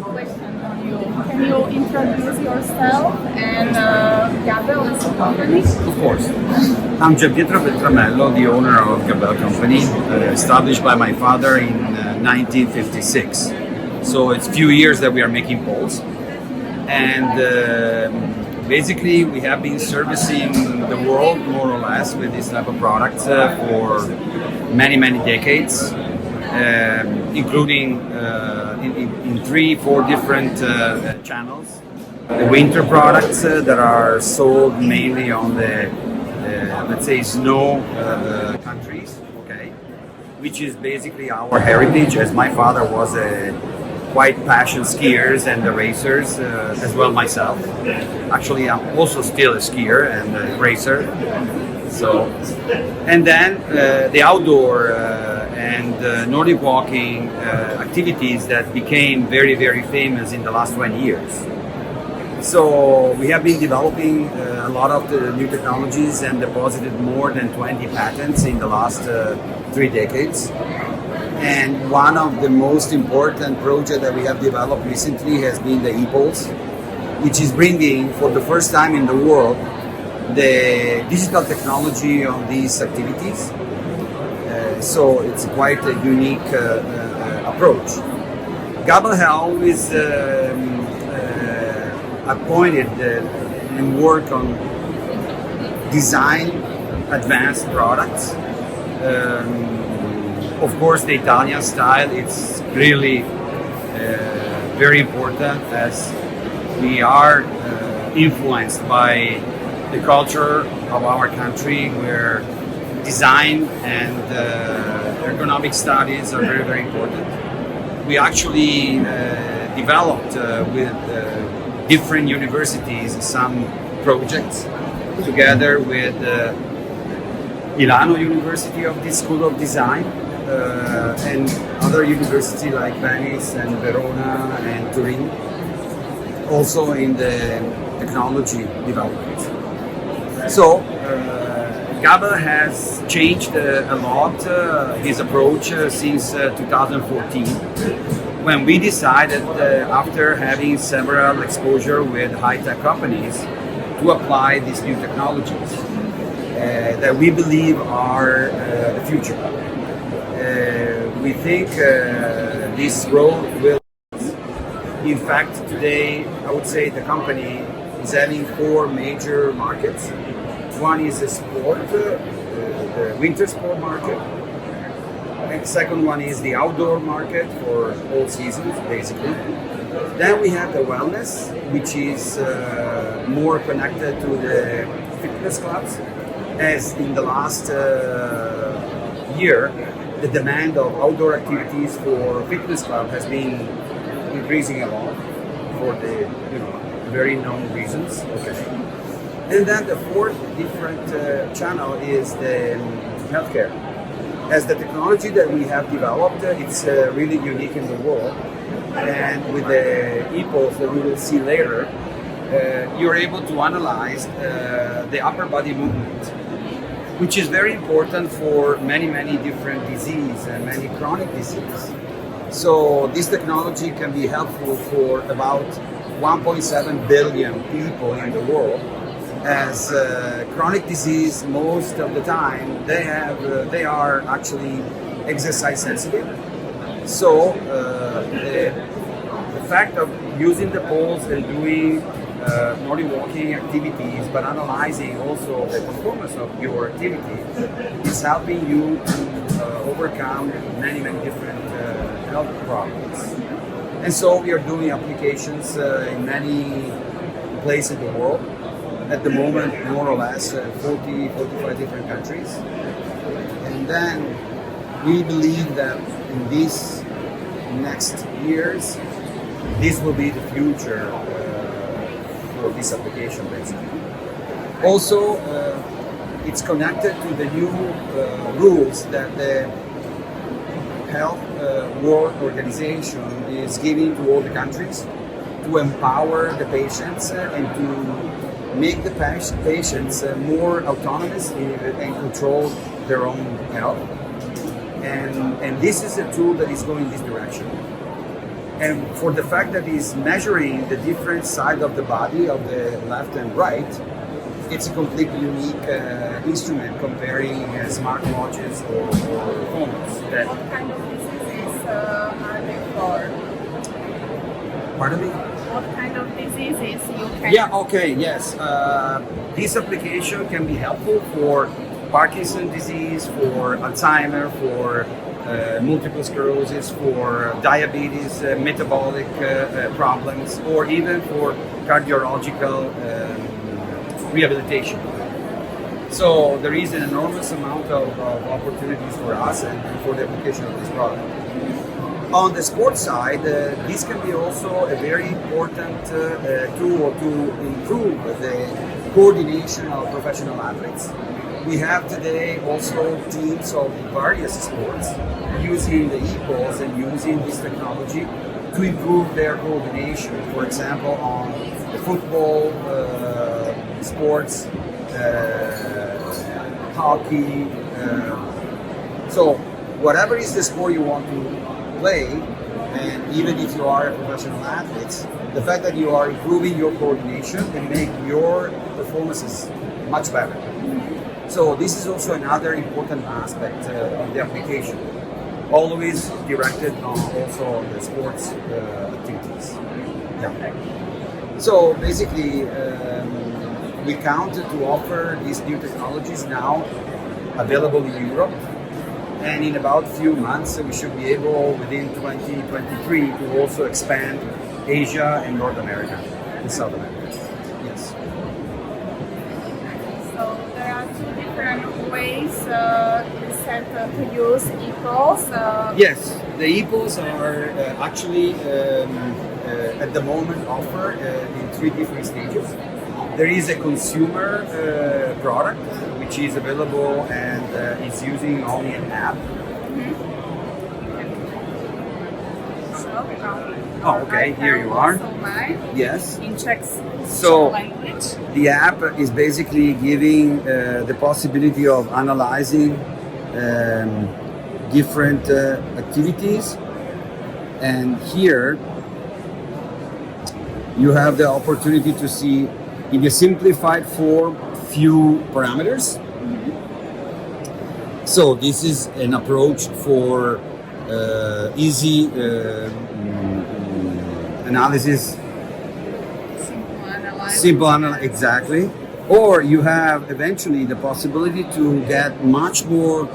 question on you. Can you introduce yourself and Gabel as a company? Of course. I'm Gianpietro Beltramello, the owner of Gabel Company, established by my father in 1956. So it's a few years that we are making poles. And basically we have been servicing the world more or less with this type of products for many decades, including in 3-4 different channels. The winter products that are sold mainly on the let's say snow countries, okay, which is basically our heritage, as my father was a quite passionate skiers and the racers, as well myself. Actually, I'm also still a skier and a racer. So, and then the outdoor and Nordic Walking activities that became very famous in the last 20 years. So we have been developing a lot of the new technologies and deposited more than 20 patents in the last 3 decades. And one of the most important projects that we have developed recently has been the E-poles, which is bringing for the first time in the world the digital technology on these activities. So it's quite a unique approach. Gabel has always appointed and work on design advanced products. Of course, the Italian style is really very important, as we are influenced by the culture of our country, where design and ergonomic studies are very important. We actually developed with different universities some projects together with Milano University of the School of Design, and other universities like Venice and Verona and Turin, also in the technology development. So Gabel has changed a lot his approach since 2014, when we decided after having several exposure with high-tech companies to apply these new technologies that we believe are the future. We think this road will. In fact, today I would say the company is having 4 major markets. One is the sport, the winter sport market. And the second one is the outdoor market for all seasons, basically. Then we have the wellness, which is more connected to the fitness clubs, as in the last year, the demand of outdoor activities for fitness club has been increasing a lot for the very known reasons. Okay. And then the 4th different channel is the healthcare. As the technology that we have developed, it's really unique in the world. And with the E-poles that we will see later, you're able to analyze the upper body movement, which is very important for many different diseases and many chronic diseases. So this technology can be helpful for about 1.7 billion people in the world, as chronic disease most of the time they are actually exercise sensitive. So the fact of using the poles and doing Nordic Walking activities, but analyzing also the performance of your activity, is helping you to overcome many different health problems. And so we are doing applications in many places in the world. At the moment, more or less 45 different countries. And then we believe that in these next years, this will be the future for this application, basically. Also, it's connected to the new rules that the Health World Organization is giving to all the countries to empower the patients and to make the patients more autonomous and control their own health. And this is a tool that is going this direction. And for the fact that it's measuring the different side of the body of the left and right, it's a completely unique instrument comparing smartwatches or phones. What kind of diseases are they for? Pardon me? What kind of diseases you can? Yeah, okay, yes. This application can be helpful for Parkinson's disease, for Alzheimer, for multiple sclerosis, for diabetes, metabolic problems, or even for cardiological rehabilitation. So there is an enormous amount of opportunities for us and for the application of this product. On the sports side, this can be also a very important tool to improve the coordination of professional athletes. We have today also teams of various sports using the e-poles and using this technology to improve their coordination. For example, on the football, sports, hockey. So whatever is the sport you want to play, and even if you are a professional athlete, the fact that you are improving your coordination can make your performances much better. So this is also another important aspect of the application, always directed on also on the sports activities. Yeah. So basically, we count to offer these new technologies now available in Europe, and in about a few months we should be able, within 2023, to also expand Asia and North America and South America. Yes. So there are two different ways you said to use e-poles. Yes, the e-poles are actually at the moment offered in three different stages. There is a consumer product which is available and is using only an app. Oh, okay, here you are. Yes. In Czech So language. the app is basically giving the possibility of analyzing different activities, and here you have the opportunity to see in a simplified form few parameters. So this is an approach for easy analysis. Simple analysis, exactly. Or you have eventually the possibility to get much more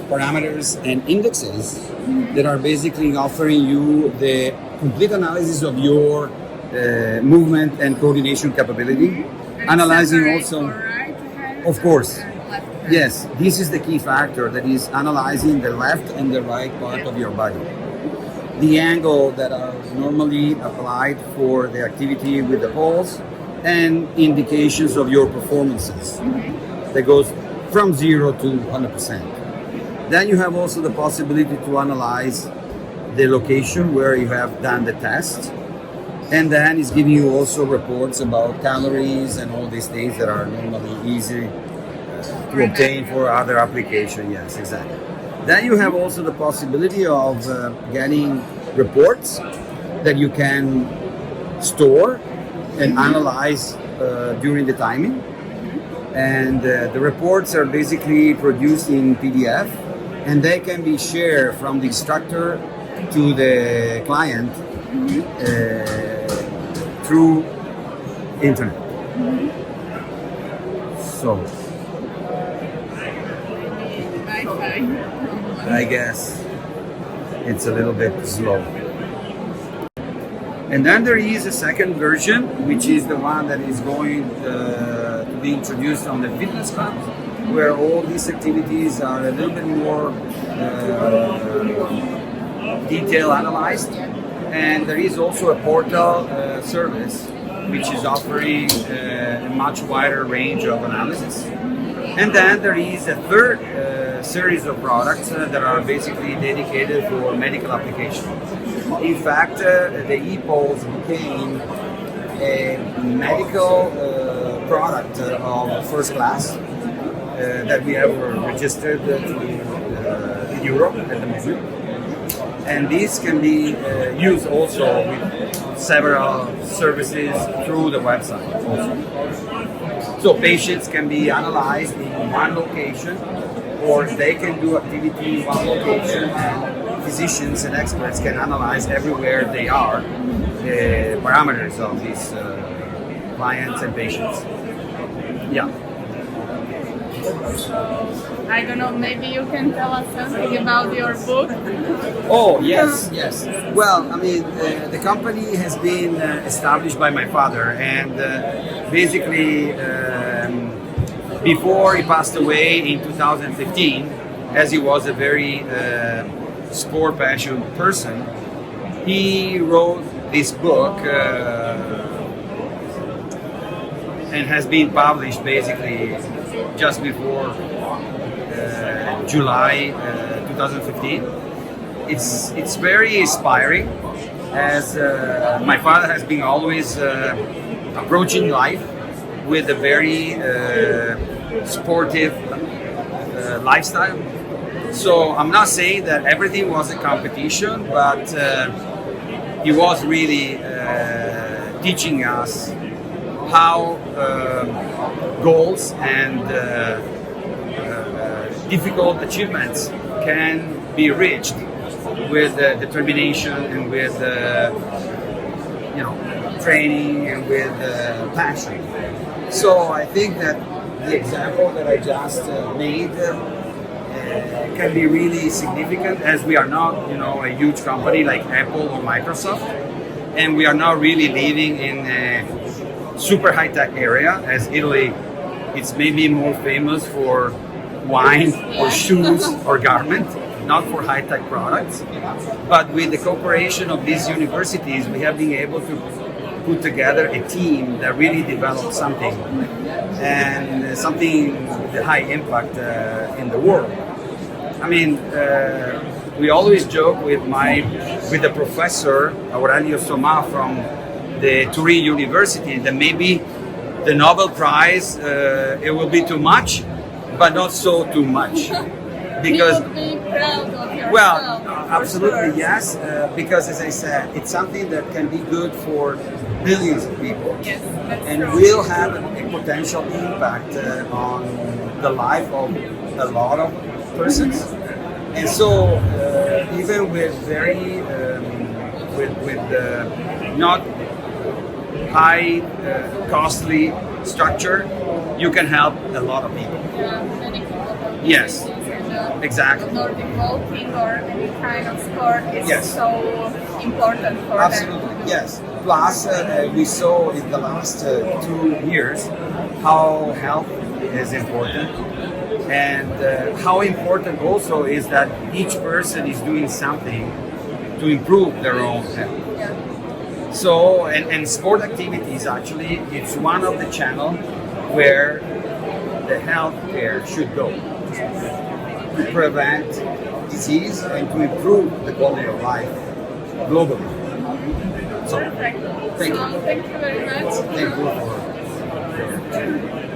parameters and indexes that are basically offering you the complete analysis of your movement and coordination capability. Analyzing also, of course, yes, this is the key factor, that is analyzing the left and the right part of your body. The angle that are normally applied for the activity with the poles, and indications of your performances that goes from 0 to 100%. Then you have also the possibility to analyze the location where you have done the test, and then it's giving you also reports about calories and all these things that are normally easy to obtain for other applications. Yes, exactly. Then you have also the possibility of getting reports that you can store and analyze during the timing. And the reports are basically produced in PDF, and they can be shared from the instructor to the client through internet. So I guess it's a little bit slow. And then there is a second version, which is the one that is going to be introduced on the fitness clubs, where all these activities are a little bit more detail analyzed. And there is also a portal service which is offering a much wider range of analysis. And then there is a third series of products that are basically dedicated for medical application. In fact, the e-poles became a medical product of first class that we have registered in Europe at the moment. And this can be used also with several services through the website also. So patients can be analyzed in one location, or they can do activity in one location, and physicians and experts can analyze everywhere they are the parameters of these clients and patients. Yeah. I don't know, maybe you can tell us something about your book. Oh, yes. Well, I mean, the company has been established by my father, and basically before he passed away in 2015, as he was a very sport passionate person, he wrote this book and has been published basically just before July 2015. It's very inspiring, as my father has been always approaching life with a very sportive lifestyle. So I'm not saying that everything was a competition, but he was really teaching us how goals and difficult achievements can be reached with determination and with training and with passion. So I think that the example that I just made can be really significant, as we are not a huge company like Apple or Microsoft, and we are not really living in a super high-tech area, as Italy it's maybe more famous for wine or shoes or garment, not for high-tech products. But with the cooperation of these universities, we have been able to put together a team that really developed something, and something with a high impact in the world. I mean, we always joke with the professor Aurelio Soma from the Turin University that maybe the Nobel Prize it will be too much, but not so too much. Because you be proud of yourself. Well, absolutely yes, because as I said, it's something that can be good for billions of people, Yes, that's and true. will have a potential impact on the life of a lot of persons. And so, even with very not high costly structure, you can help a lot of people. Many people don't Yes. do this, and, Exactly. Nordic Walking or any kind of sport is Yes. so important for Absolutely, them. yes. Plus, we saw in the last 2 years how health is important, and how important also is that each person is doing something to improve their own health. Yeah. So, and sport activities actually, it's one of the channel where the healthcare should go to prevent disease and to improve the quality of life globally. So, Perfect. thank you. Thank you very much. Thank you for